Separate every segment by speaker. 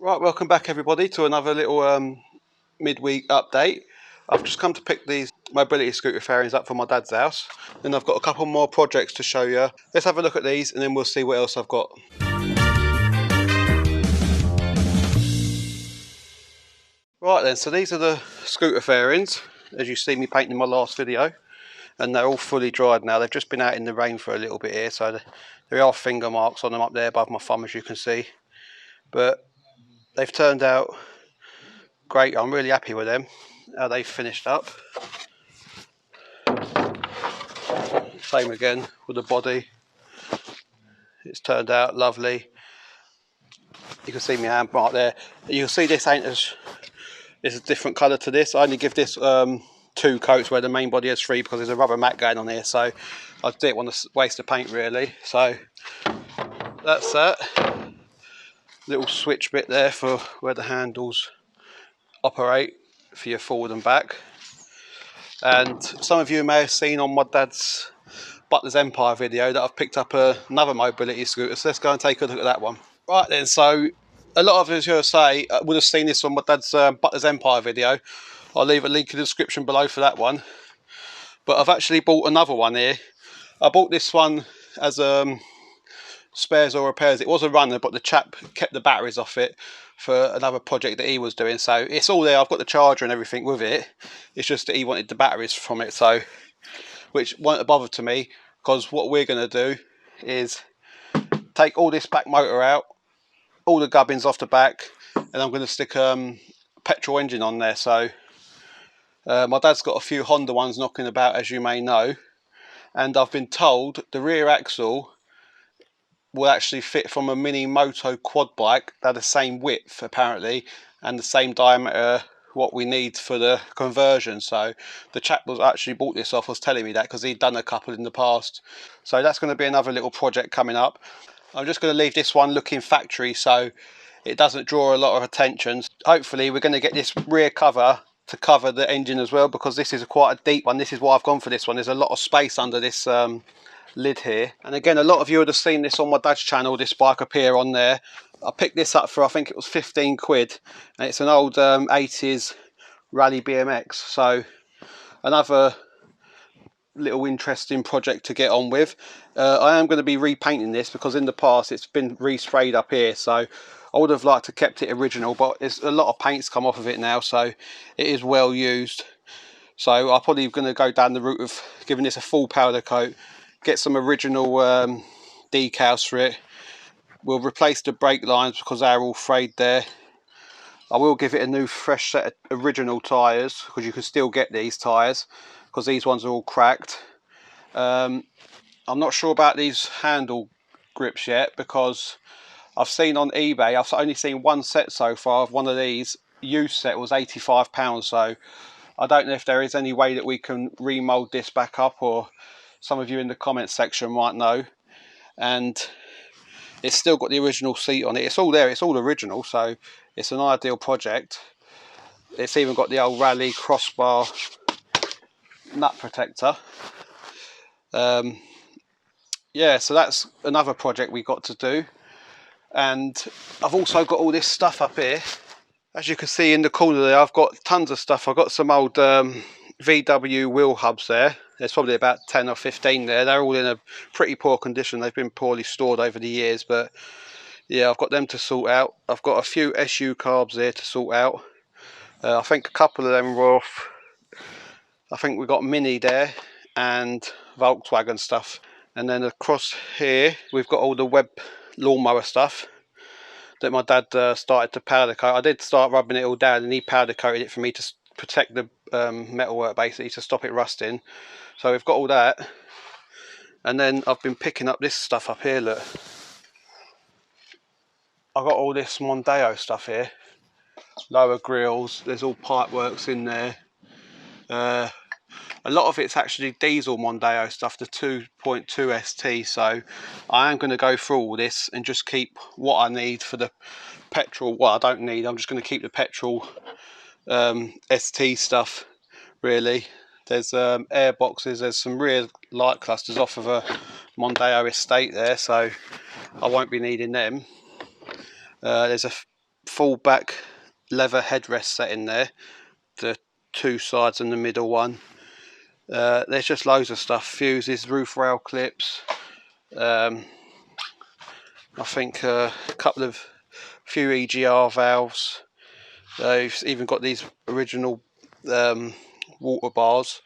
Speaker 1: Right, welcome back everybody to another little midweek update. I've just come to pick these mobility scooter fairings up from my dad's house, and I've got a couple more projects to show you. Let's have a look at these and then we'll see what else I've got. Right then, so these are the scooter fairings, as you see me painting in my last video, and they're all fully dried now. They've just been out in the rain for a little bit here, so there are finger marks on them up there above my thumb, as you can see, but they've turned out great. I'm really happy with them, how they've finished up. Same again with the body, it's turned out lovely. You can see my hand mark there. You can see this ain't as, it's a different colour to this. I only give this 2 coats where the main body has 3 because there's a rubber mat going on here, so I didn't want to waste the paint really. So that's that. Little switch bit there for where the handles operate for your forward and back. And some of you may have seen on my dad's Butler's Empire video that I've picked up another mobility scooter, so let's go and take a look at that one. Right then, so a lot of us who say would have seen this on my dad's Butler's Empire video. I'll leave a link in the description below for that one. But I've actually bought another one here. I bought this one as spares or repairs. It was a runner, but the chap kept the batteries off it for another project that he was doing. So it's all there. I've got the charger and everything with it. It's just that he wanted the batteries from it, so which won't bother to me, because what we're going to do is take all this back motor out, all the gubbins off the back, and I'm going to stick a petrol engine on there. So my dad's got a few Honda ones knocking about, as you may know, and I've been told the rear axle will actually fit from a mini moto quad bike. They're the same width apparently and the same diameter what we need for the conversion. So the chap was actually bought this off was telling me that, because he'd done a couple in the past. So that's going to be another little project coming up. I'm just going to leave this one looking factory so it doesn't draw a lot of attention. Hopefully we're going to get this rear cover to cover the engine as well, because this is quite a deep one. This is why I've gone for this one. There's a lot of space under this lid here. And again, a lot of you would have seen this on my dad's channel, this bike appear on there. I picked this up for, I think it was 15 quid, and it's an old 80s rally BMX. So another little interesting project to get on with. I am going to be repainting this because in the past it's been resprayed up here, so I would have liked to kept it original, but there's a lot of paint's come off of it now, so it is well used. So I'm probably going to go down the route of giving this a full powder coat, get some original decals for it. We'll replace the brake lines because they're all frayed there. I will give it a new fresh set of original tyres, because you can still get these tyres because these ones are all cracked. I'm not sure about these handle grips yet, because I've seen on eBay, I've only seen one set so far of one of these. Used set was £85, so I don't know if there is any way that we can remold this back up, or some of you in the comments section might know. And it's still got the original seat on it. It's all there, it's all original, so it's an ideal project. It's even got the old rally crossbar nut protector. Yeah, so that's another project we got to do. And I've also got all this stuff up here. As you can see in the corner there, I've got tons of stuff. I've got some old VW wheel hubs there. There's probably about 10 or 15 there. They're all in a pretty poor condition. They've been poorly stored over the years, but yeah, I've got them to sort out. I've got a few SU carbs there to sort out. I think a couple of them were off. I think we've got Mini there and Volkswagen stuff. And then across here, we've got all the web lawnmower stuff that my dad started to powder coat. I did start rubbing it all down, and he powder coated it for me to protect the metalwork, basically, to stop it rusting. So we've got all that. And then I've been picking up this stuff up here, look. I've got all this Mondeo stuff here. Lower grills, there's all pipe works in there. A lot of it's actually diesel Mondeo stuff, the 2.2 ST, so I am going to go through all this and just keep what I need for the petrol. Well, I don't need, I'm just going to keep the petrol ST stuff, really. There's air boxes, there's some rear light clusters off of a Mondeo estate there, so I won't be needing them. There's a full back leather headrest set in there, the two sides and the middle one. There's just loads of stuff, fuses, roof rail clips, I think a few EGR valves. They've even got these original water bars.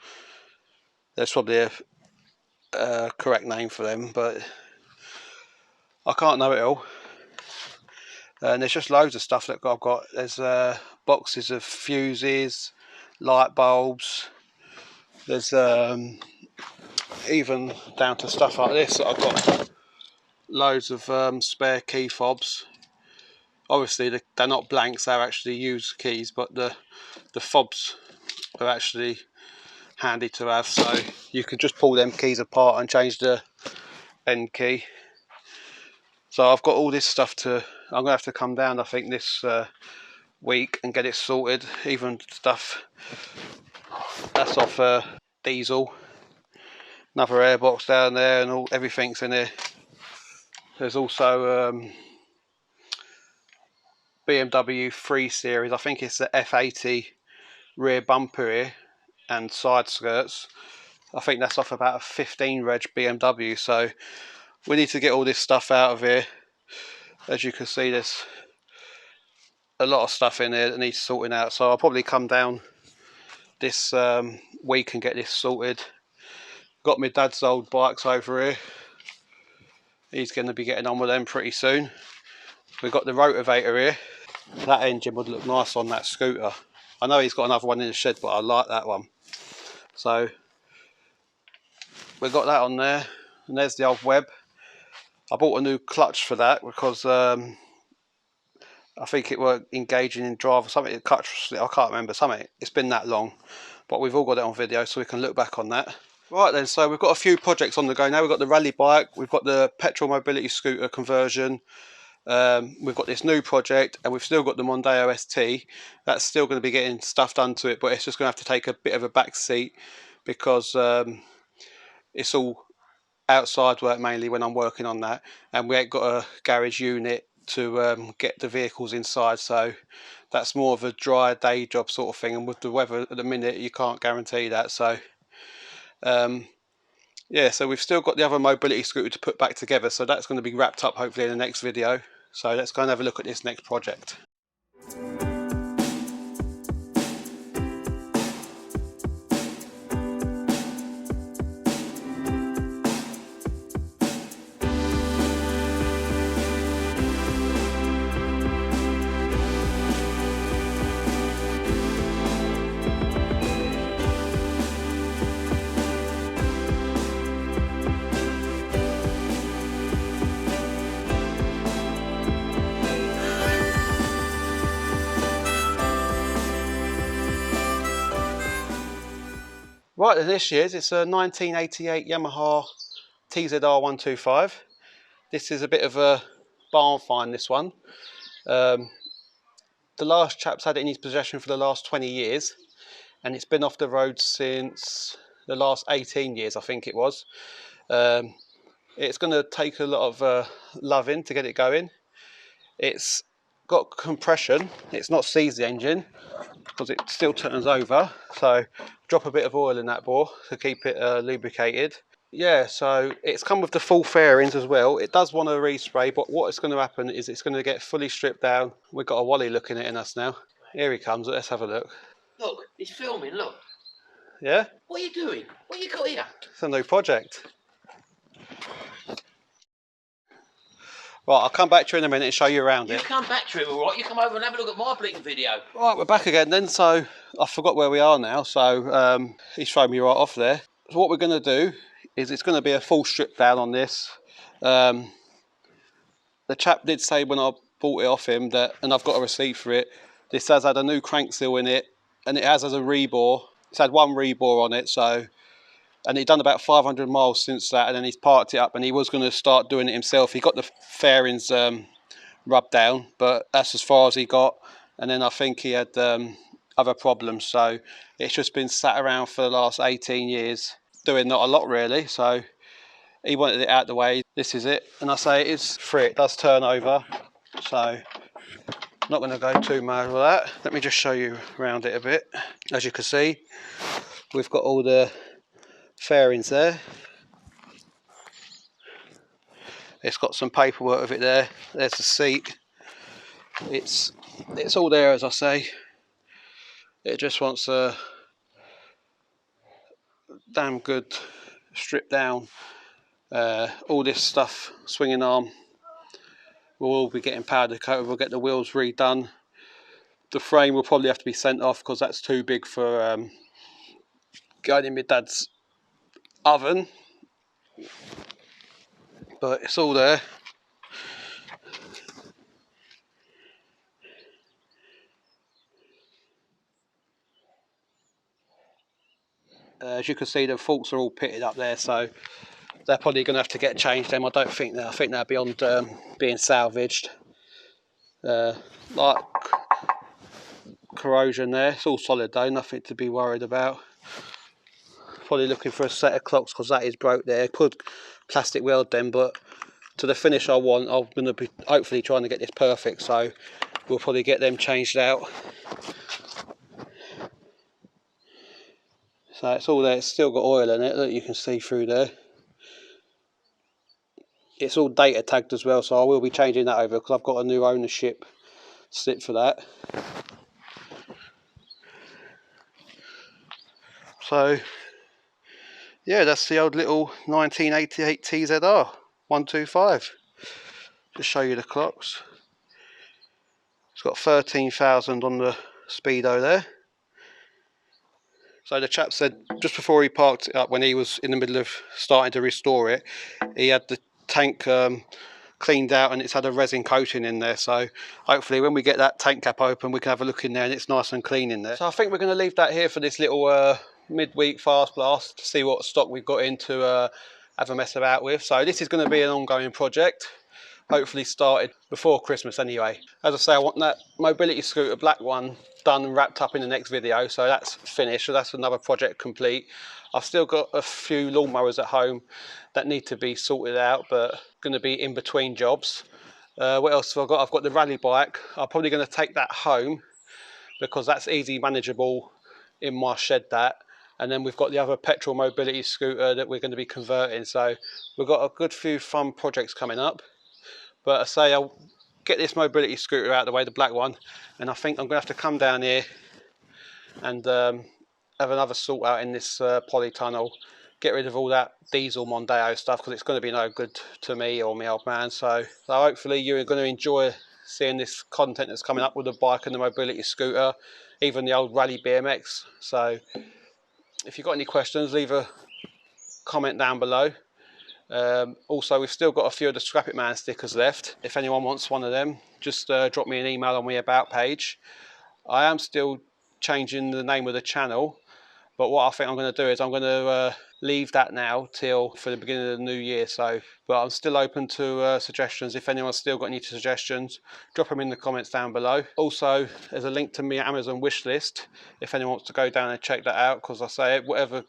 Speaker 1: There's probably a correct name for them, but I can't know it all. And there's just loads of stuff that I've got. There's boxes of fuses, light bulbs. There's even down to stuff like this. I've got loads of spare key fobs. Obviously they're not blanks, they're actually used keys, but the fobs are actually handy to have, so you can just pull them keys apart and change the end key. So I've got all this stuff I'm gonna have to come down, I think, this week and get it sorted. Even stuff that's off diesel, another airbox down there, and everything's in here. There's also BMW 3 Series, I think it's the F80 rear bumper here and side skirts. I think that's off about a 15 reg BMW, so we need to get all this stuff out of here. As you can see, there's a lot of stuff in here that needs sorting out, so I'll probably come down this week and get this sorted. Got my dad's old bikes over here. He's going to be getting on with them pretty soon. We've got the rotavator here. That engine would look nice on that scooter. I know he's got another one in the shed, but I like that one. So we've got that on there, and there's the old web. I bought a new clutch for that because I think it were engaging in drive or something. The clutch, I can't remember, something. It's been that long, but we've all got it on video, so we can look back on that. Right then, so we've got a few projects on the go now. We've got the rally bike, we've got the petrol mobility scooter conversion, we've got this new project, and we've still got the Mondeo ST. That's still going to be getting stuff done to it, but it's just going to have to take a bit of a back seat because it's all outside work mainly when I'm working on that, and we ain't got a garage unit to get the vehicles inside, so that's more of a dry day job sort of thing, and with the weather at the minute you can't guarantee that. So yeah, so we've still got the other mobility scooter to put back together, so that's going to be wrapped up hopefully in the next video. So let's go and have a look at this next project. Right, then this year's, it's a 1988 Yamaha TZR125. This is a bit of a barn find, this one. The last chap's had it in his possession for the last 20 years, and it's been off the road since the last 18 years, I think it was. It's going to take a lot of loving to get it going. It's got compression, it's not seized the engine because it still turns over, so drop a bit of oil in that bore to keep it lubricated. Yeah, so it's come with the full fairings as well. It does want a respray, but what is going to happen is it's going to get fully stripped down. We've got a Wally looking at us now. Here he comes, let's have a look.
Speaker 2: Look, he's filming, look.
Speaker 1: Yeah?
Speaker 2: What are you doing? What you got here?
Speaker 1: It's a new project. Right, I'll come back to you in a minute and show you around it.
Speaker 2: You come back to it, all right? You come over and have a look at my bleating video.
Speaker 1: Right, we're back again then, so I forgot where we are now, so he's thrown me right off there. So what we're going to do is it's going to be a full strip down on this. The chap did say when I bought it off him that, and I've got a receipt for it, this has had a new crank seal in it, and it has a rebore. It's had one rebore on it, so, and he'd done about 500 miles since that, and then he's parked it up, and he was going to start doing it himself. He got the fairings rubbed down, but that's as far as he got, and then I think he had other problems, so it's just been sat around for the last 18 years doing not a lot really. So he wanted it out the way. This is it, and I say it is free, it does turn over, so Not going to go too mad with that. Let me just show you around it a bit. As you can see, we've got all the fairings there. It's got some paperwork with it there. There's the seat. It's all there, as I say. It just wants a damn good strip down. All this stuff, swinging arm, we'll all be getting powder coated. We'll get the wheels redone. The frame will probably have to be sent off because that's too big for going in my dad's oven. But it's all there. As you can see, the forks are all pitted up there, so they're probably going to have to get changed. Them, I don't think I think they're beyond being salvaged. Like corrosion there. It's all solid though, nothing to be worried about. Probably looking for a set of clocks because that is broke there. Could plastic weld them, but to the finish I want, I'm going to be hopefully trying to get this perfect, so we'll probably get them changed out. So it's all there. It's still got oil in it that you can see through there. It's all data tagged as well, so I will be changing that over because I've got a new ownership slip for that. So yeah, that's the old little 1988 TZR 125. Just show you the clocks. It's got 13,000 on the speedo there. So the chap said just before he parked it up, when he was in the middle of starting to restore it, he had the tank cleaned out and it's had a resin coating in there, so hopefully when we get that tank cap open we can have a look in there and it's nice and clean in there. So I think we're going to leave that here for this little midweek fast blast to see what stock we've got in to have a mess about with. So this is going to be an ongoing project, hopefully started before Christmas anyway. As I say, I want that mobility scooter black one done and wrapped up in the next video, so that's finished, so that's another project complete. I've still got a few lawnmowers at home that need to be sorted out, but going to be in between jobs. What else have I got? I've got the rally bike. I'm probably going to take that home because that's easy manageable in my shed, that. And then we've got the other petrol mobility scooter that we're going to be converting, so we've got a good few fun projects coming up. But I say I'll get this mobility scooter out of the way, the black one, and I think I'm going to have to come down here and have another sort out in this polytunnel, get rid of all that diesel Mondeo stuff because it's going to be no good to me or my old man. So hopefully you're going to enjoy seeing this content that's coming up with the bike and the mobility scooter, even the old rally BMX. So if you've got any questions, leave a comment down below. Also, we've still got a few of the Scrap It Man stickers left. If anyone wants one of them, just drop me an email on my about page. I am still changing the name of the channel, but what I think I'm going to do is I'm going to leave that now till for the beginning of the new year. So, but I'm still open to suggestions. If anyone's still got any suggestions, drop them in the comments down below. Also, there's a link to my Amazon wish list if anyone wants to go down and check that out, because I say whatever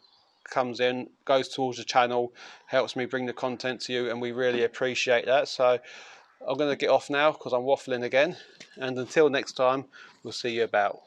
Speaker 1: comes in goes towards the channel, helps me bring the content to you, and we really appreciate that. So I'm going to get off now because I'm waffling again, and until next time, we'll see you about.